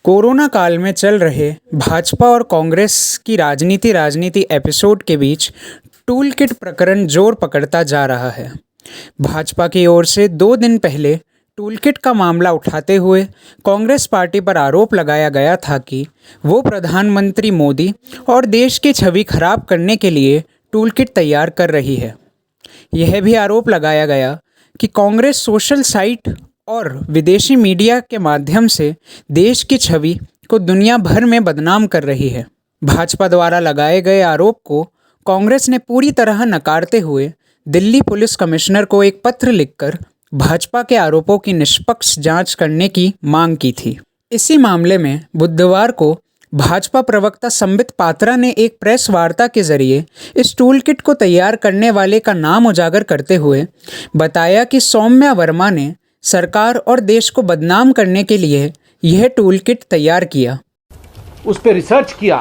Corona काल में चल रहे भाजपा और कांग्रेस की राजनीति एपिसोड के बीच टूल किट प्रकरण जोर पकड़ता जा रहा है। भाजपा की ओर से 2 दिन पहले टूल किट का मामला उठाते हुए कांग्रेस पार्टी पर आरोप लगाया गया था कि वो प्रधानमंत्री मोदी और देश की छवि खराब करने के लिए टूल किट तैयार कर रही है। यह भी आरोप लगाया गया कि कांग्रेस सोशल साइट और विदेशी मीडिया के माध्यम से देश की छवि को दुनिया भर में बदनाम कर रही है। भाजपा द्वारा लगाए गए आरोप को कांग्रेस ने पूरी तरह नकारते हुए दिल्ली पुलिस कमिश्नर को एक पत्र लिखकर भाजपा के आरोपों की निष्पक्ष जांच करने की मांग की थी। इसी मामले में बुधवार को भाजपा प्रवक्ता संबित पात्रा ने एक प्रेस वार्ता के जरिए इस टूल किट को तैयार करने वाले का नाम उजागर करते हुए बताया कि सौम्या वर्मा ने सरकार और देश को बदनाम करने के लिए यह टूल किट तैयार किया। उस पर रिसर्च किया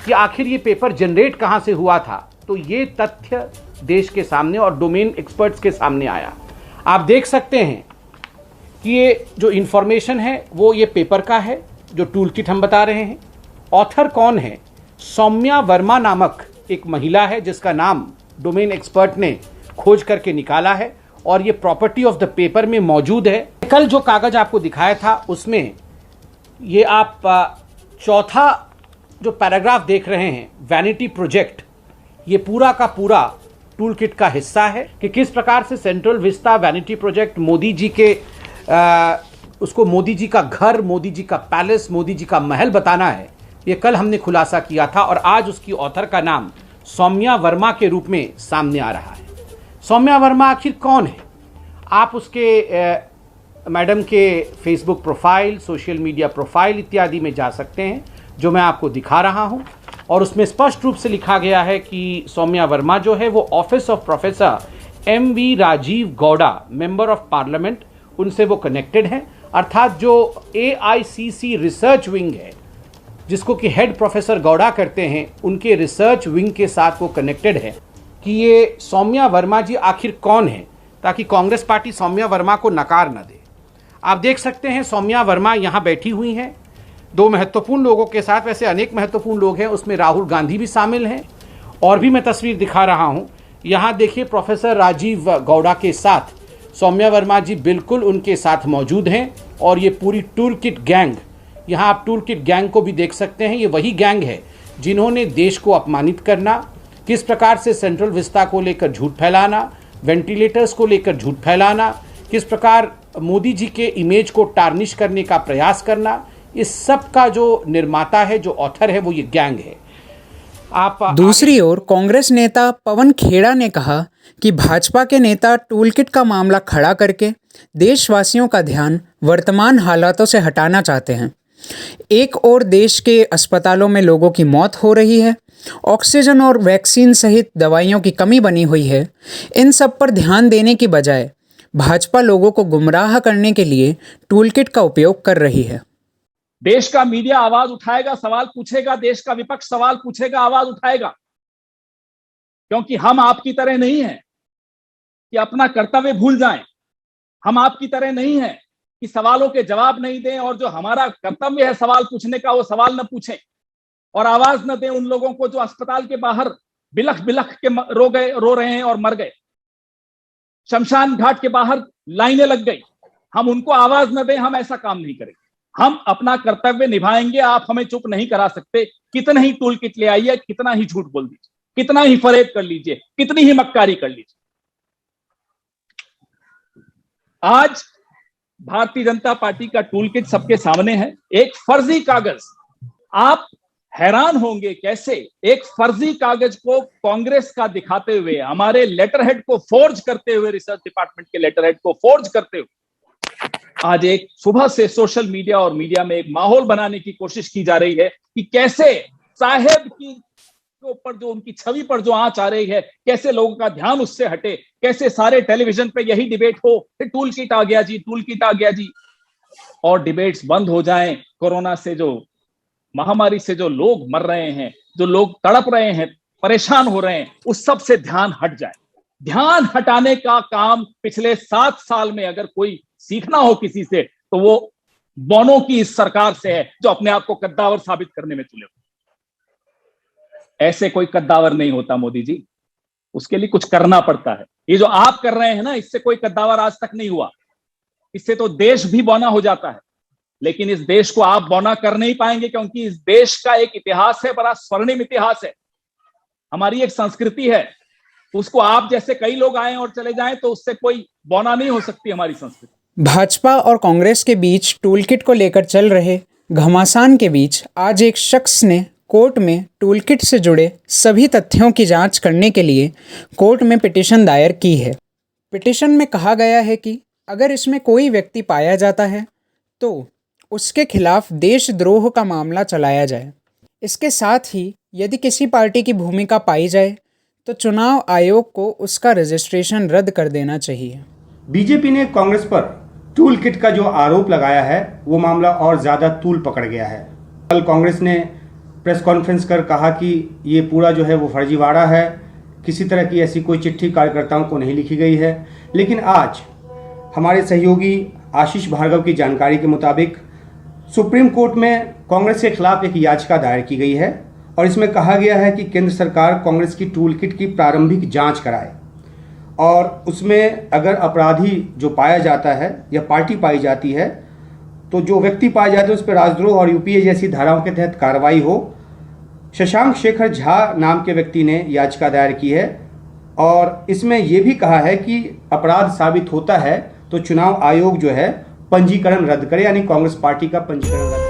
कि आखिर ये पेपर जनरेट कहाँ से हुआ था, तो ये तथ्य देश के सामने और डोमेन एक्सपर्ट्स के सामने आया। आप देख सकते हैं कि ये जो इंफॉर्मेशन है वो ये पेपर का है, जो टूल किट हम बता रहे हैं। ऑथर कौन है? सौम्या वर्मा नामक एक महिला है जिसका नाम डोमेन एक्सपर्ट ने खोज करके निकाला है और ये प्रॉपर्टी ऑफ द पेपर में मौजूद है। कल जो कागज आपको दिखाया था उसमें ये आप चौथा जो पैराग्राफ देख रहे हैं, वैनिटी प्रोजेक्ट, ये पूरा का पूरा टूल किट का हिस्सा है कि किस प्रकार से central vista vanity project Modi ji के उसको मोदी जी का घर, मोदी जी का पैलेस, मोदी जी का महल बताना है। ये कल हमने खुलासा किया था और आज उसकी ऑथर का नाम सौम्या वर्मा के रूप में सामने आ रहा है। सौम्या वर्मा आखिर कौन है? आप उसके मैडम के Facebook profile, social media profile इत्यादि में जा सकते हैं, जो मैं आपको दिखा रहा हूं, और उसमें स्पष्ट रूप से लिखा गया है कि सौम्या वर्मा जो है वो office of professor M V. Rajeev Gowda, member of parliament, उनसे वो कनेक्टेड हैं। अर्थात जो AICC रिसर्च विंग है, जिसको कि हेड प्रोफेसर गौड़ा करते हैं, उनके रिसर्च विंग के साथ वो कनेक्टेड है कि ये सौम्या वर्मा जी आखिर कौन है, ताकि कांग्रेस पार्टी सौम्या वर्मा को नकार न दे। आप देख सकते हैं सौम्या वर्मा यहाँ बैठी हुई हैं 2 महत्वपूर्ण लोगों के साथ। वैसे अनेक महत्वपूर्ण लोग हैं, उसमें राहुल गांधी भी शामिल हैं, और भी मैं तस्वीर दिखा रहा हूँ। यहाँ देखिए प्रोफेसर राजीव गौड़ा के साथ सौम्या वर्मा जी बिल्कुल उनके साथ मौजूद हैं। और ये पूरी टूल किट गैंग, यहाँ आप टूल किट गैंग को भी देख सकते हैं। ये वही गैंग है जिन्होंने देश को अपमानित करना, किस प्रकार से सेंट्रल विस्टा को लेकर झूठ फैलाना, वेंटिलेटर्स को लेकर झूठ फैलाना, किस प्रकार मोदी जी के इमेज को टार्निश करने का प्रयास करना, इस सब का जो निर्माता है, जो ऑथर है, वो ये गैंग है। दूसरी ओर कांग्रेस नेता पवन खेड़ा ने कहा कि भाजपा के नेता टूल किट का मामला खड़ा करके देशवासियों का ध्यान वर्तमान हालातों से हटाना चाहते हैं। एक ओर देश के अस्पतालों में लोगों की मौत हो रही है, ऑक्सीजन और वैक्सीन सहित दवाइयों की कमी बनी हुई है। इन सब पर ध्यान देने की बजाय भाजपा लोगों को गुमराह करने के लिए टूल किट का उपयोग कर रही है। देश का मीडिया आवाज उठाएगा, सवाल पूछेगा, देश का विपक्ष सवाल पूछेगा, आवाज उठाएगा, क्योंकि हम आपकी तरह नहीं हैं कि अपना कर्तव्य भूल जाएं। हम आपकी तरह नहीं हैं कि सवालों के जवाब नहीं दें, और जो हमारा कर्तव्य है सवाल पूछने का, वो सवाल न पूछें और आवाज न दें उन लोगों को जो अस्पताल के बाहर बिलख बिलख के रो रहे हैं और मर गए। शमशान घाट के बाहर लाइनें लग गई। हम उनको आवाज न दें, हम ऐसा काम नहीं करेंगे। हम अपना कर्तव्य निभाएंगे। आप हमें चुप नहीं करा सकते। कितना ही टूल किट ले आइए, कितना ही झूठ बोल दीजिए, कितना ही फरेब कर लीजिए, कितनी ही मक्कारी कर लीजिए। आज भारतीय जनता पार्टी का टूल किट सबके सामने है, एक फर्जी कागज। आप हैरान होंगे कैसे एक फर्जी कागज को कांग्रेस का दिखाते हुए, हमारे लेटर हेड को फोर्ज करते हुए, रिसर्च डिपार्टमेंट के लेटर हेड को फोर्ज करते हुए, आज एक सुबह से सोशल मीडिया और मीडिया में एक माहौल बनाने की कोशिश की जा रही है कि कैसे साहेब की ऊपर जो उनकी छवि पर जो आंच आ रही है, कैसे लोगों का ध्यान उससे हटे, कैसे सारे टेलीविजन पे यही डिबेट हो, टूल किट आ गया जी, टूल किट आ गया जी, और डिबेट्स बंद हो जाएं। कोरोना से, जो महामारी से जो लोग मर रहे हैं, जो लोग तड़प रहे हैं, परेशान हो रहे हैं, उस सब से ध्यान हट जाए। ध्यान हटाने का काम पिछले 7 साल में अगर कोई सीखना हो किसी से, तो वो बौनों की इस सरकार से है जो अपने आप को कद्दावर साबित करने में तुले हुए। ऐसे कोई कद्दावर नहीं होता मोदी जी, उसके लिए कुछ करना पड़ता है। ये जो आप कर रहे हैं ना, इससे कोई कद्दावर आज तक नहीं हुआ। इससे तो देश भी बौना हो जाता है, लेकिन इस देश को आप बौना कर नहीं पाएंगे, क्योंकि इस देश का एक इतिहास है, बड़ा स्वर्णिम इतिहास है, हमारी एक संस्कृति है। उसको आप जैसे कई लोग आए और चले जाएं तो उससे कोई बौना नहीं हो सकती हमारी संस्कृति। भाजपा और कांग्रेस के बीच टूलकिट को लेकर चल रहे घमासान के बीच आज एक शख्स ने कोर्ट में टूलकिट से जुड़े सभी तथ्यों की जांच करने के लिए कोर्ट में पिटीशन दायर की है। पिटीशन में कहा गया है कि अगर इसमें कोई व्यक्ति पाया जाता है तो उसके खिलाफ देशद्रोह का मामला चलाया जाए। इसके साथ ही यदि किसी पार्टी की भूमिका पाई जाए तो चुनाव आयोग को उसका रजिस्ट्रेशन रद्द कर देना चाहिए। बीजेपी ने कांग्रेस पर टूल किट का जो आरोप लगाया है वो मामला और ज़्यादा तूल पकड़ गया है। कल कांग्रेस ने प्रेस कॉन्फ्रेंस कर कहा कि ये पूरा जो है वो फर्जीवाड़ा है, किसी तरह की ऐसी कोई चिट्ठी कार्यकर्ताओं को नहीं लिखी गई है। लेकिन आज हमारे सहयोगी आशीष भार्गव की जानकारी के मुताबिक सुप्रीम कोर्ट में कांग्रेस के खिलाफ एक याचिका दायर की गई है और इसमें कहा गया है कि केंद्र सरकार कांग्रेस की टूल किट की प्रारंभिक जांच कराए और उसमें अगर अपराधी जो पाया जाता है या पार्टी पाई जाती है तो जो व्यक्ति पाया जाता है उस पर राजद्रोह और यूपीए जैसी धाराओं के तहत कार्रवाई हो। शशांक शेखर झा नाम के व्यक्ति ने याचिका दायर की है और इसमें यह भी कहा है कि अपराध साबित होता है तो चुनाव आयोग जो है पंजीकरण रद्द करे, यानी कांग्रेस पार्टी का पंजीकरण रद्द